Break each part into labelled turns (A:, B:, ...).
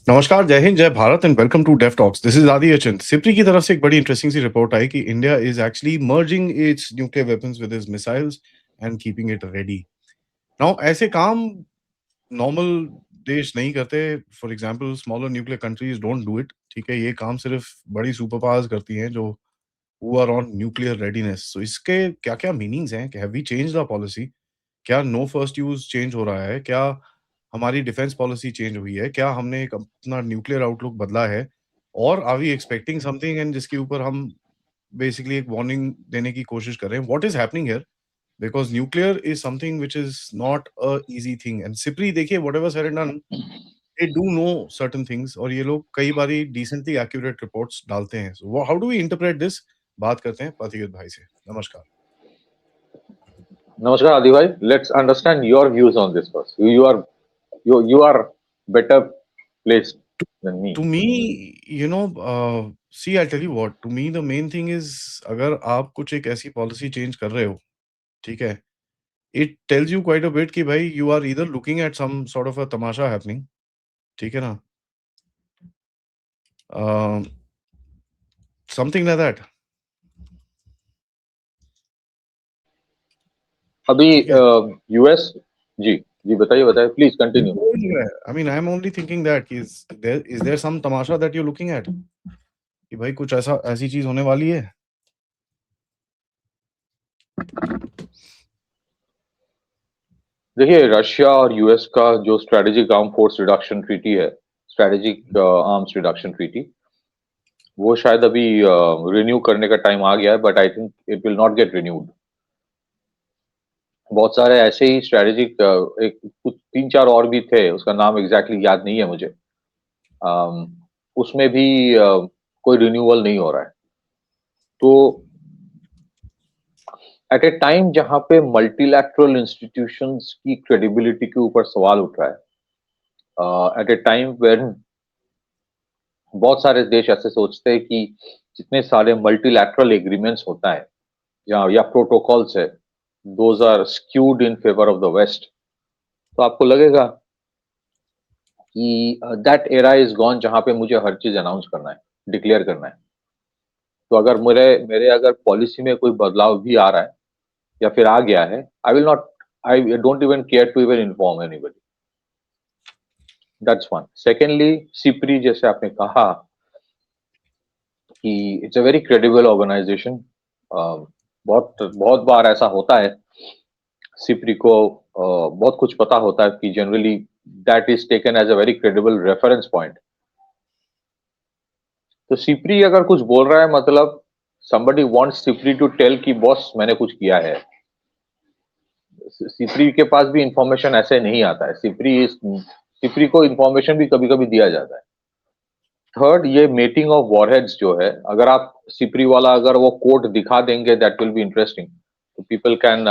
A: नमस्कार, जय हिंद, जय Bharat and welcome to Def Talks. This is Aadi Achint. SIPRI की तरफ से एक बड़ी इंटरेस्टिंग सी रिपोर्ट आई कि India is actually merging it's nuclear weapons with its missiles and keeping it ready. Now ऐसे काम नॉर्मल देश नहीं करते। For example smaller nuclear countries don't do it. ठीक है, ये काम सिर्फ बड़ी सुपर पावर्स करती हैं जो who are on nuclear readiness. So इसके क्या-क्या मीनिंग्स हैं? Have we changed our policy? क्या नो फर्स्ट यूज़ चेंज हो रहा है? क्या हमारी डिफेंस पॉलिसी चेंज हुई है? क्या हमने एक अपना न्यूक्लियर आउटलुक बदला है? और are we expecting something and जिसके ऊपर हम बेसिकली एक वार्निंग देने की कोशिश कर रहे हैं? What is happening here? Because nuclear is something which is not a easy thing and SIPRI देखिए whatever said and done, they do know certain things और ये लोग कई बारी डिसेंटली एक्यूरेट रिपोर्ट्स डालते हैं। So how do we interpret this? बात करते हैं पाथिगत भाई से। नमस्कार।
B: Namaskar, Adi bhai. Let's understand your views on this first. You are better placed than me.
A: To me, see, I'll tell you what, to me the main thing is अगर आप कुछ एक ऐसी पॉलिसी चेंज कर रहे हो, ठीक है? It tells you quite a bit कि भाई you are either looking at some sort of a Tamasha happening, ठीक है ना? अ, something like that,
B: अभी
A: ठीक है?
B: यूएस जी जी बताइए बताइए प्लीज कंटिन्यू.
A: हो नहीं रहा है। I mean, I'm only thinking that कि is there some Tamasha that you're looking at कि भाई कुछ ऐसा ऐसी चीज़ होने वाली है?
B: देखिए रशिया और यूएस का जो strategic arm force reduction treaty है, स्ट्रेटेजिक आर्म्स रिडक्शन ट्रीटी, वो शायद अभी रिन्यू करने का टाइम आ गया है, but I think it will not gate renewed. बहुत सारे ऐसे ही स्ट्रेटेजिक एक कुछ तीन चार और भी थे, उसका नाम एग्जैक्टली याद नहीं है मुझे. अम, उसमें भी कोई रिन्यूअल नहीं हो रहा है. तो एट ए टाइम जहां पे मल्टीलैटरल इंस्टीट्यूशंस की क्रेडिबिलिटी के ऊपर सवाल उठ रहा है, एट ए टाइम वेन बहुत सारे देश ऐसे सोचते हैं कि जितने सारे मल्टीलैटरल एग्रीमेंट्स होता है या प्रोटोकॉल्स है, those are skewed in favour of the west. तो आपको लगेगा कि दैट एरा इज गॉन जहां पे मुझे हर चीज अनाउंस करना है, डिक्लेयर करना है. तो अगर मेरे मेरे अगर पॉलिसी में कोई बदलाव भी आ रहा है या फिर आ गया है, I don't even care to even inform anybody. That's one. Secondly, SIPRI जैसे आपने कहा कि it's a very credible organisation. बहुत बहुत बार ऐसा होता है, सिप्री को बहुत कुछ पता होता है कि generally that is taken as a very credible reference point. तो सिप्री अगर कुछ बोल रहा है, मतलब somebody wants SIPRI to tell कि बॉस मैंने कुछ किया है. सिप्री के पास भी इंफॉर्मेशन ऐसे नहीं आता है. सिप्री को इंफॉर्मेशन भी कभी कभी दिया जाता है. थर्ड, ये मेटिंग ऑफ वॉरहेड्स जो है, अगर आप सिप्री वाला अगर वो कोड दिखा देंगे, दैट विल बी इंटरेस्टिंग. तो people can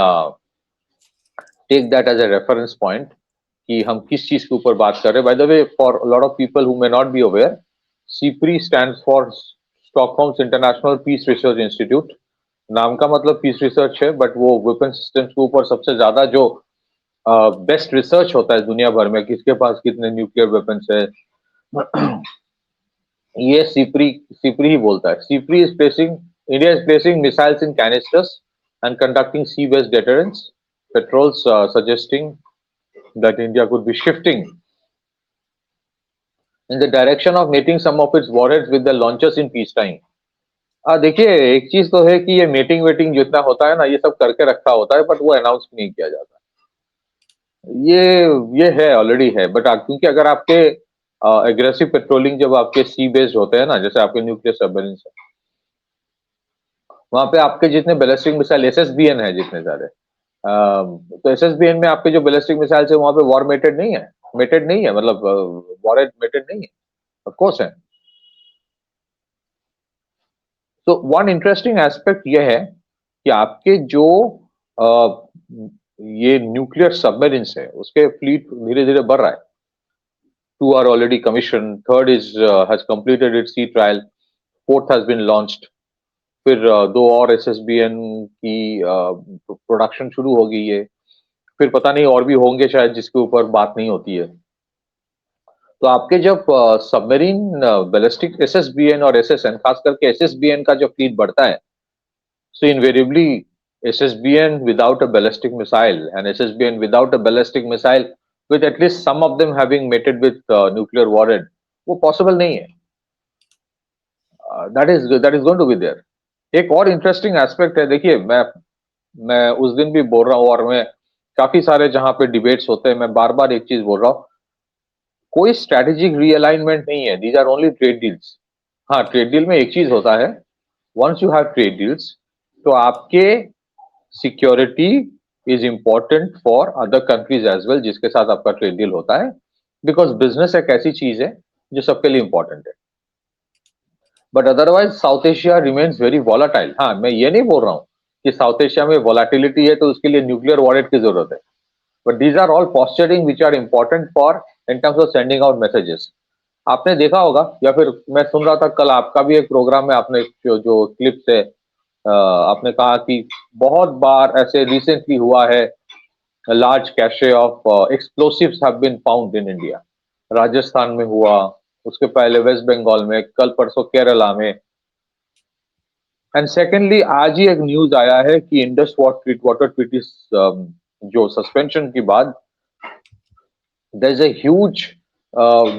B: take that as a reference point कि हम किस चीज के ऊपर बात कर रहे हैं. By the way, for lot of people who may not be aware, SIPRI stands for Stockholm's International Peace Research Institute. नाम का मतलब पीस रिसर्च है, बट वो वेपन सिस्टम्स के ऊपर सबसे ज्यादा जो बेस्ट रिसर्च होता है दुनिया भर में, किसके पास कितने न्यूक्लियर वेपन्स है, ये सिप्री सिप्री ही बोलता है. SIPRI is placing India is placing missiles in canisters and conducting sea based deterrence patrols, suggesting that India could be shifting in the direction of mating some of its warheads with the launchers in peacetime. देखिए एक चीज तो है कि ये meeting waiting जितना होता है ना, ये सब करके रखा होता है, बट वो अनाउंस नहीं किया जाता. ये ये है, ऑलरेडी है, बट क्योंकि अगर आपके एग्रेसिव पेट्रोलिंग जब आपके सी बेस्ड होते हैं ना, जैसे आपके न्यूक्लियर सबमरीन्स है, वहां पे आपके जितने बैलिस्टिक मिसाइल एसएसबीएन है जितने सारे, तो एसएसबीएन में आपके जो बैलिस्टिक मिसाइल है वहां पे वॉर मेटेड नहीं है. मेटेड नहीं है मतलब वॉर मेटेड नहीं है. ऑफ कोर्स है. तो वन इंटरेस्टिंग एस्पेक्ट यह है कि आपके जो अ, ये न्यूक्लियर सबमरीन्स है उसके फ्लीट धीरे धीरे बढ़ रहा है. Two are already commission, third is has completed its sea trial, fourth has been launched. फिर दो और एसएसबीएन की प्रोडक्शन शुरू हो गई है. फिर पता नहीं और भी होंगे शायद जिसके ऊपर बात नहीं होती है. तो आपके जब सबमरीन बैलिस्टिक एसएसबीएन और एसएसएन, खास करके एसएसबीएन का जब फ्लीट बढ़ता है, so invariably SSBN without a ballistic missile and SSBN without a ballistic missile with at least some of them having mated with nuclear warhead, वो पॉसिबल नहीं है. That is going to be there. एक और interesting aspect है, देखिए मैं उस दिन भी बोल रहा हूँ और मैं काफी सारे जहां पे डिबेट्स होते हैं, मैं बार बार एक चीज बोल रहा हूँ, कोई स्ट्रेटेजिक रीअलाइनमेंट नहीं है, these are only trade deals. हाँ, ट्रेड डील में एक चीज होता है, once you have trade deals तो आपके security is important for other countries as well जिसके साथ आपका ट्रेड डील होता है, बिकॉज बिजनेस एक ऐसी चीज है जो सबके लिए इंपॉर्टेंट है. But otherwise south Asia remains very volatile. हाँ, मैं ये नहीं बोल रहा हूँ कि साउथ एशिया में वॉलाटिलिटी है तो उसके लिए न्यूक्लियर वॉरेट की जरूरत है, but these are all posturing which are important for in terms of sending out messages. आपने देखा होगा, या फिर मैं सुन रहा था कल आपका भी एक प्रोग्राम में आपने जो क्लिप से आपने कहा कि बहुत बार ऐसे रिसेंटली हुआ है, large cache of explosives have been found in India. Rajasthan में हुआ, उसके पहले वेस्ट बंगाल में, कल परसों केरला में. एंड सेकेंडली आज ही एक न्यूज आया है कि इंडस वाटर ट्रीटी जो सस्पेंशन के बाद there is a huge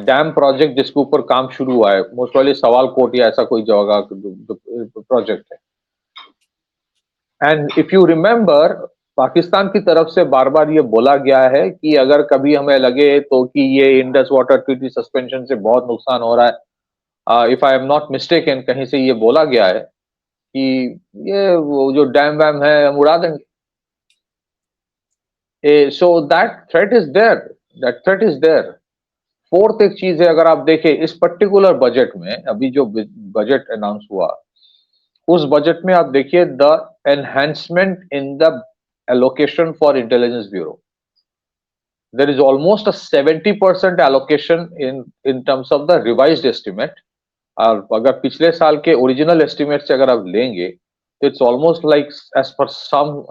B: dam project जिसके ऊपर काम शुरू हुआ है, मोस्ट वाली सवाल कोट या ऐसा कोई जगह प्रोजेक्ट है. And if you remember, Pakistan की तरफ से बार बार ये बोला गया है कि अगर कभी हमें लगे तो कि ये इंडस वाटर ट्रीटी सस्पेंशन से बहुत नुकसान हो रहा है, if I am not mistaken, कहीं से ये बोला गया है कि ये वो जो डैम वैम है हम उड़ा देंगे. So that threat is there. Fourth एक चीज है, अगर आप देखें इस पर्टिकुलर बजट में, अभी जो बजट अनाउंस हुआ, उस बजट में आप देखिए the enhancement in the allocation for Intelligence Bureau. There is almost a 70% allocation in terms of the revised estimate. और अगर पिछले साल के ओरिजिनल एस्टिमेट से अगर आप लेंगे तो it's almost like, as per some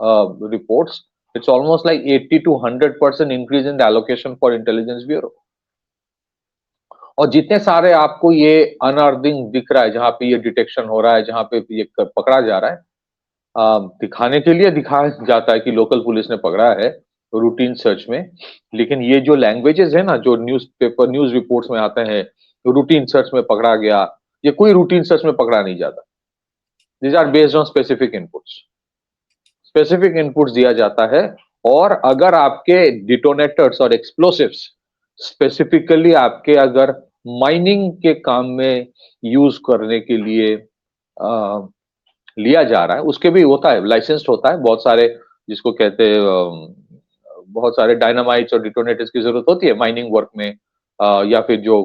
B: reports, it's almost like 80 to 100% increase in the allocation for Intelligence Bureau. और जितने सारे आपको ये अनअर्थिंग दिख रहा है, जहां पे ये डिटेक्शन हो रहा है, जहां पे ये पकड़ा जा रहा है, दिखाने के लिए दिखाया जाता है कि लोकल पुलिस ने पकड़ा है रूटीन सर्च में, लेकिन ये जो लैंग्वेजेस है ना, जो न्यूज रिपोर्ट्स में आते हैं रूटीन सर्च में पकड़ा गया, ये कोई रूटीन सर्च में पकड़ा नहीं जाता. These are based on specific inputs दिया जाता है. और अगर आपके डिटोनेटर्स और एक्सप्लोसिव्स स्पेसिफिकली आपके अगर माइनिंग के काम में यूज करने के लिए लिया जा रहा है, उसके भी होता है, लाइसेंस्ड होता है, बहुत सारे जिसको कहते हैं बहुत सारे डायनामाइट्स और डिटोनेटर्स की जरूरत होती है माइनिंग वर्क में, या फिर जो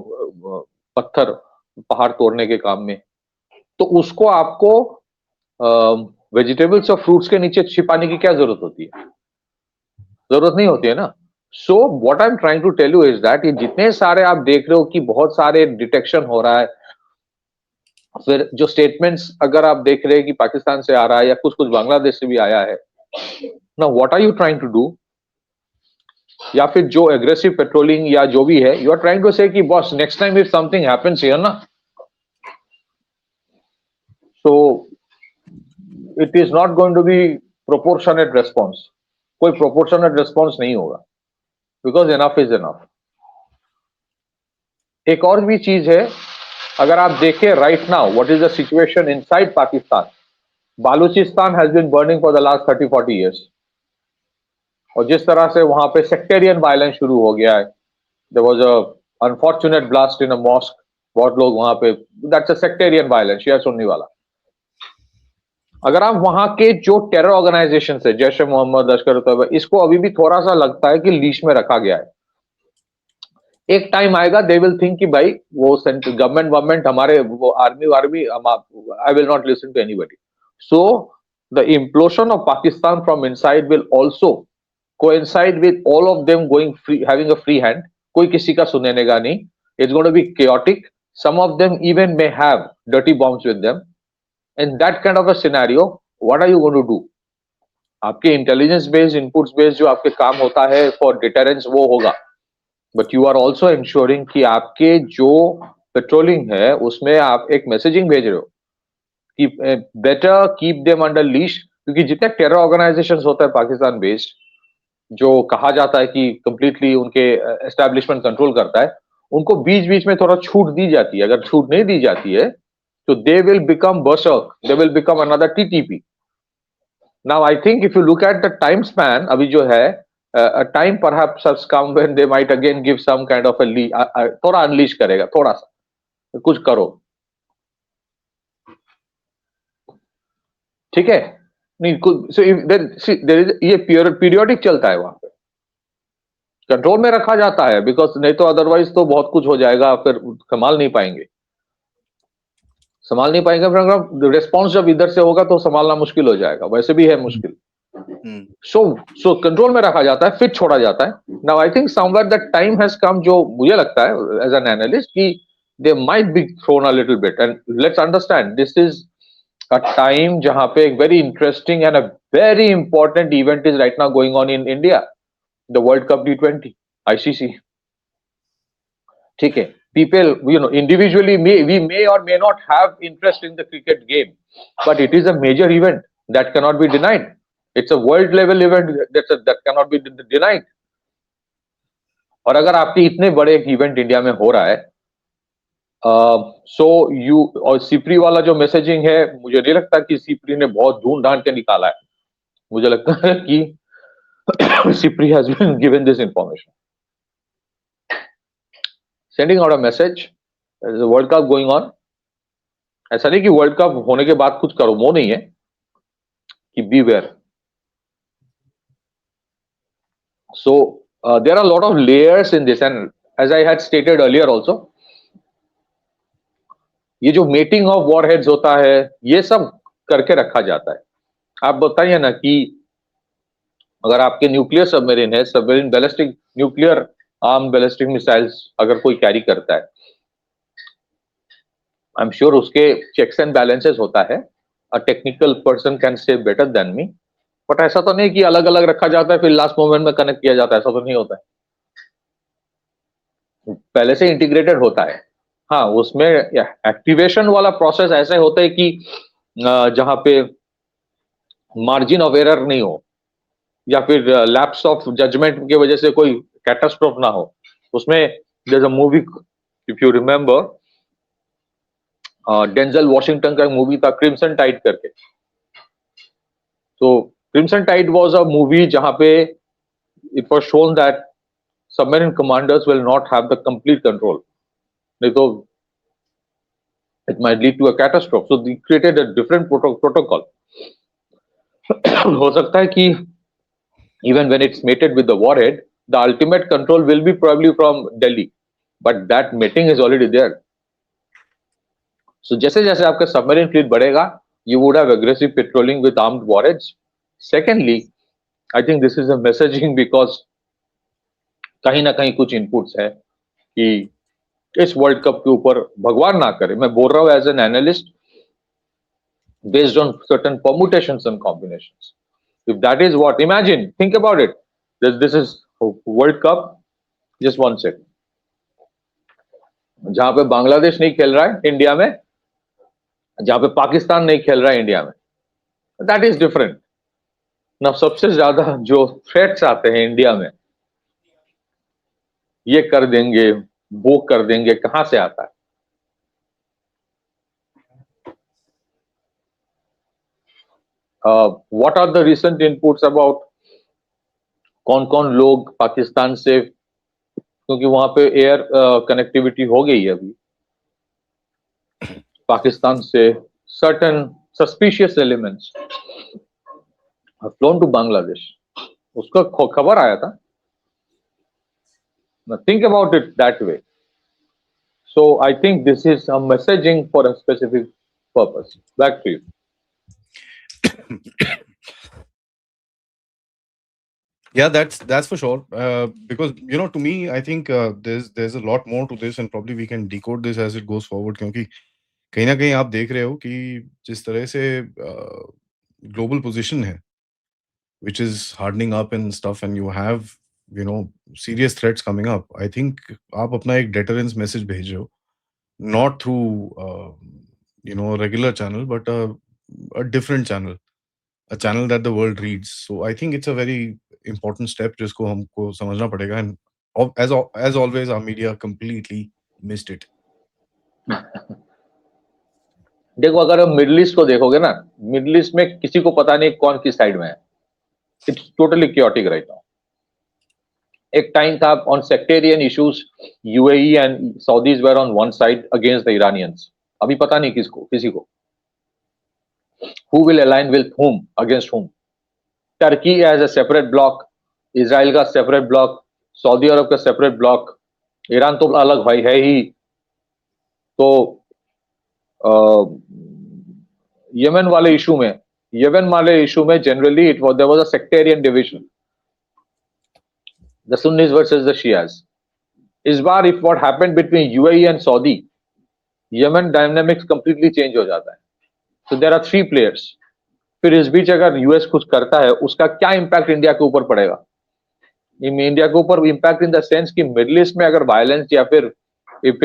B: पत्थर पहाड़ तोड़ने के काम में, तो उसको आपको वेजिटेबल्स और फ्रूट्स के नीचे छिपाने की क्या जरूरत होती है? जरूरत नहीं होती है ना. So what I am trying to tell you is that ये जितने सारे आप देख रहे हो कि बहुत सारे डिटेक्शन हो रहा है, फिर जो स्टेटमेंट्स अगर आप देख रहे हैं कि पाकिस्तान से आ रहा है या कुछ कुछ बांग्लादेश से भी आया है ना, what are you trying to do? या फिर जो एग्रेसिव पेट्रोलिंग या जो भी है, you are trying to say कि boss next time if something happens here ना, so it is not going to be proportionate response. कोई प्रोपोर्शनेट रेस्पॉन्स नहीं होगा, बिकॉज इनफ इज इनफ. एक और भी चीज है, अगर आप देखें right now what is the situation inside Pakistan, Balochistan has been burning for the last 30-40 years. और जिस तरह से वहां पे सेक्टेरियन वायलेंस शुरू हो गया है, there was a unfortunate blast in a mosque, बहुत लोग वहां पे, दैट्स अ सेक्टेरियन वायलेंस, शिया सुन्नी वाला. अगर आप वहां के जो टेरर ऑर्गेनाइजेशन है, जैश ए मोहम्मद, लश्कर तैयबा, इसको अभी भी थोड़ा सा लगता है कि लीश में रखा गया है. एक टाइम आएगा दे विल थिंक कि भाई वो गवर्नमेंट हमारे, वो army I will not listen to anybody. So the implosion of Pakistan from inside will also coincide with all of them going free, having a free hand. कोई किसी का सुनेने का नहीं. It's going to be chaotic. Some of them even may have dirty bombs with them. In that kind of a scenario, what are you going to do? आपके intelligence based, inputs based जो आपके काम होता है for deterrence, वो होगा. But you are also ensuring कि आपके जो पेट्रोलिंग है उसमें आप एक मैसेजिंग भेज रहे हो कि better keep them under leash, क्योंकि जितने टेरर ऑर्गेनाइजेशन होता है पाकिस्तान बेस्ड, जो कहा जाता है कि कंप्लीटली उनके एस्टेब्लिशमेंट कंट्रोल करता है, उनको बीच बीच में थोड़ा छूट दी जाती है। अगर छूट नहीं दी जाती है तो they will become berserk, they will become another TTP. Now I think if you look at the time span अभी जो है, time perhaps has come when they might again give some kind of थोड़ा unleash करेगा, थोड़ा सा कुछ करो, ठीक है। नहीं कुछ, ये पीरियोडिक चलता है, वहां पे कंट्रोल में रखा जाता है, बिकॉज नहीं तो अदरवाइज तो बहुत कुछ हो जाएगा, फिर संभाल नहीं पाएंगे, फिर अगर रिस्पॉन्स जब इधर से होगा तो संभालना मुश्किल हो जाएगा, वैसे भी है मुश्किल। सो कंट्रोल में रखा जाता है, फिर छोड़ा जाता है। Now I think somewhere that time has come, जो मुझे लगता है एज एन एनालिस्ट कि they might be thrown a little bit, and let's understand this is a time जहां पे एक very interesting and a very important event is right now going on in India, the world cup T20 ICC, ठीक है। People, individually we may or may not have interest in the cricket game, but it is a major event that cannot be denied. It's a world level event that cannot be denied. और अगर आपके इतने बड़े एक event India में हो रहा है, सो यू, और सिपरी वाला जो मैसेजिंग है, मुझे नहीं लगता कि सिपरी ने बहुत ढूंढ ढांड के निकाला है। मुझे लगता है कि SIPRI has been given this information, sending out a message, world cup going on. ऐसा नहीं कि वर्ल्ड कप होने के बाद कुछ करो, वो नहीं है, कि beware. So there are a lot of layers in this, and as I had stated earlier also, ये जो मेटिंग ऑफ वॉरहेड्स होता है, ये सब करके रखा जाता है। आप बताइए ना कि अगर आपके न्यूक्लियर सबमरीन है, submarine ballistic nuclear arm ballistic missiles अगर कोई कैरी करता है, आई एम श्योर उसके चेक्स एंड बैलेंसेस होता है। A technical person can say better than me, but ऐसा तो नहीं कि अलग अलग रखा जाता है फिर लास्ट मोमेंट में कनेक्ट किया जाता है, ऐसा तो नहीं होता है, पहले से इंटीग्रेटेड होता है। हाँ, उसमें एक्टिवेशन वाला प्रोसेस ऐसे होता है कि जहां पे मार्जिन ऑफ एरर नहीं हो, या फिर लैप्स ऑफ जजमेंट की वजह से कोई कैटास्ट्रोफ ना हो। उसमें there a movie, if you remember, Denzel Washington का एक मूवी था क्रिम्सन टाइड करके। तो Crimson Tide was a movie जहां पे it was shown that submarine commanders will not have the complete control, नहीं तो it might lead to a catastrophe. So they created a different protocol. हो सकता है कि even when it's mated with the warhead, the ultimate control will be probably from Delhi, but that mating is already there. So जैसे जैसे आपका submarine fleet बढ़ेगा, you would have aggressive patrolling with armed warheads. Secondly, I think this is a messaging because कहीं ना कहीं कुछ inputs है कि इस वर्ल्ड कप के ऊपर भगवान ना करे, मैं बोल रहा हूँ as an analyst, based on certain permutations and combinations. If that is what, imagine, think about it. This is World Cup. Just one sec. जहां पे बांग्लादेश नहीं खेल रहा है इंडिया में, जहां पे पाकिस्तान नहीं खेल रहा है इंडिया में, दैट इज डिफरेंट ना। सबसे ज्यादा जो थ्रेट्स आते हैं इंडिया में, ये कर देंगे, वो कर देंगे, कहां से आता है? What are the recent inputs about कौन कौन लोग पाकिस्तान से, क्योंकि वहां पे एयर कनेक्टिविटी हो गई है अभी पाकिस्तान से, certain suspicious elements have flown to Bangladesh. उसका खबर आया था। Now think about it that way. So I think this is a messaging for a specific purpose. Back to you.
A: Yeah, that's for sure. Because to me, I think there's a lot more to this, and probably we can decode this as it goes forward. क्योंकि कहीं ना कहीं आप देख रहे हो कि जिस तरह से global position है, which is hardening up and stuff, and you have serious threats coming up, I think आप अपना एक deterrence message भेजो, not through regular channel, but a different channel, a channel that the world reads. So I think it's a very important step जिसको हमको समझना पड़ेगा, and as always our media completely missed it.
B: देखो, अगर हम middle east को देखोगे ना, मिडिल ईस्ट में किसी को पता नहीं कौन किस साइड में है. It's totally chaotic right now. एक टाइम था on sectarian issues, UAE and Saudis were on one side against the Iranians. अभी पता नहीं किसी को who will align with whom, against whom. Turkey as a separate block, Israel का separate block, Saudi अरब का separate block, Iran तो अलग भाई है ही. तो यमन वाले इशू में generally there was a sectarian division, the Sunnis versus the Shias. इस बार if what happened between UAE and Saudi, Yemen dynamics completely change हो जाता है. So there are three players. फिर इस बीच अगर यूएस कुछ करता है, उसका क्या इम्पैक्ट इंडिया के ऊपर पड़ेगा? इंडिया के ऊपर इम्पैक्ट इन द सेंस कि मिडिल ईस्ट में अगर वायलेंस या फिर if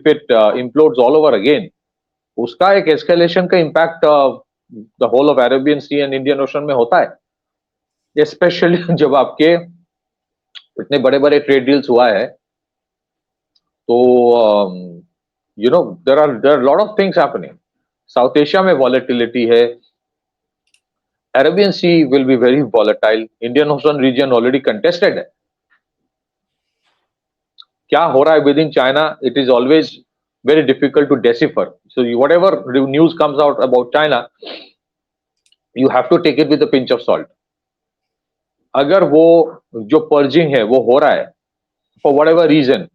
B: it implodes all over again, उसका एक एस्केलेशन का impact the whole of Arabian Sea and Indian Ocean में होता है. स्पेशली जब आपके इतने बड़े बड़े ट्रेड डील्स हुआ है, तो there are lot of things happening. South Asia में वॉलेटिलिटी है. Arabian sea will be very volatile. Indian ocean region already contested है. क्या हो रहा है within China, it is always very difficult to decipher. So whatever news comes out about China, you have to take it with a pinch of salt. अगर वो जो purging है वो हो रहा है for whatever reason,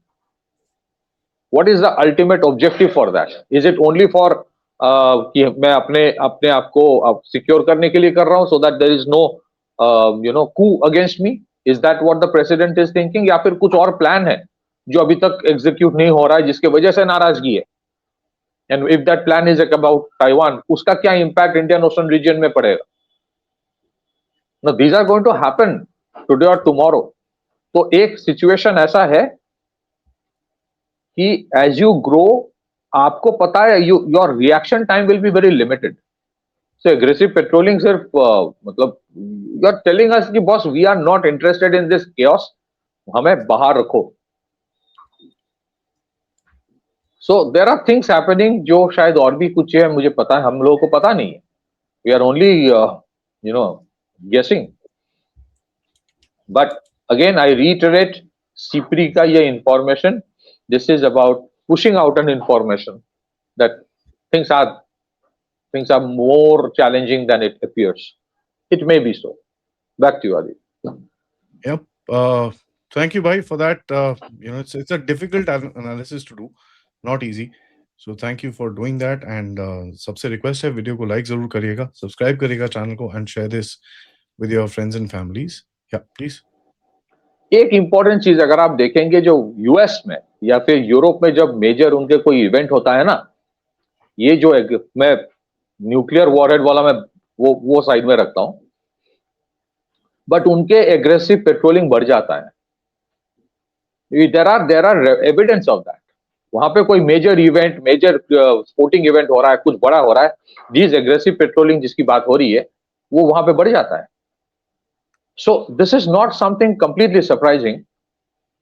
B: what is the ultimate objective for that? Is it only for कि मैं अपने आप को सिक्योर करने के लिए कर रहा हूं, so that there is no coup against me? Is that what the president is thinking? या फिर कुछ और प्लान है जो अभी तक एग्जीक्यूट नहीं हो रहा है, जिसके वजह से नाराजगी है? And if that plan is about Taiwan, उसका क्या इम्पैक्ट इंडियन ओशन रीजन में पड़ेगा? Now these are going to happen today or tomorrow. तो एक सिचुएशन ऐसा है कि एज यू ग्रो, आपको पता है your reaction time will be very limited. So aggressive patrolling सिर्फ मतलब यू आर टेलिंग अस कि boss we are not interested in this chaos, हमें बाहर रखो. So there are things happening जो शायद और भी कुछ है, मुझे पता है, हम लोगों को पता नहीं है. वी आर ओनली गेसिंग. But again I reiterate, SIPRI का ये information, this is about pushing out an information that things are more challenging than it appears. It may be so. Back to you, Adi.
A: Yep. Thank you, bhai, for that. It's a difficult analysis to do, not easy. So thank you for doing that. And सबसे request है, video को like जरूर करिएगा, subscribe करिएगा channel को, and share this with your friends and families. Yeah, please.
B: एक important चीज अगर आप देखेंगे, जो यूएस में या फिर यूरोप में जब मेजर उनके कोई इवेंट होता है ना, ये जो मैं न्यूक्लियर वॉरहेड वाला मैं वो साइड में रखता हूं, बट उनके एग्रेसिव पेट्रोलिंग बढ़ जाता है. There are evidence of that. वहां पे कोई major event, major sporting event हो रहा है, कुछ बड़ा हो रहा है, दिस एग्रेसिव पेट्रोलिंग जिसकी बात हो रही है वो वहां पे बढ़ जाता है. So this is not something completely surprising,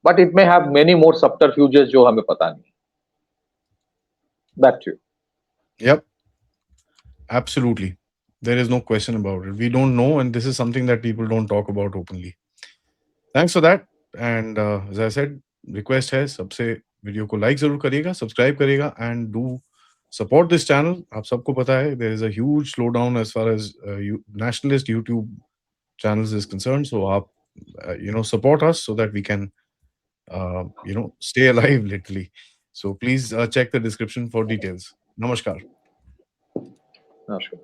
B: but it may have many more subterfuges जो हमें पता नहीं. Back to you.
A: Yep, absolutely. There is no question about it. We don't know, and this is something that people don't talk about openly. Thanks for that. And as I said, request है, सबसे video को like जरूर करिएगा, subscribe करिएगा, and do support this channel. आप सबको पता है there is a huge slowdown as far as nationalist YouTube channels is concerned. So support us so that we can stay alive literally. So please check the description for details. Namaskar.
B: Namaskar.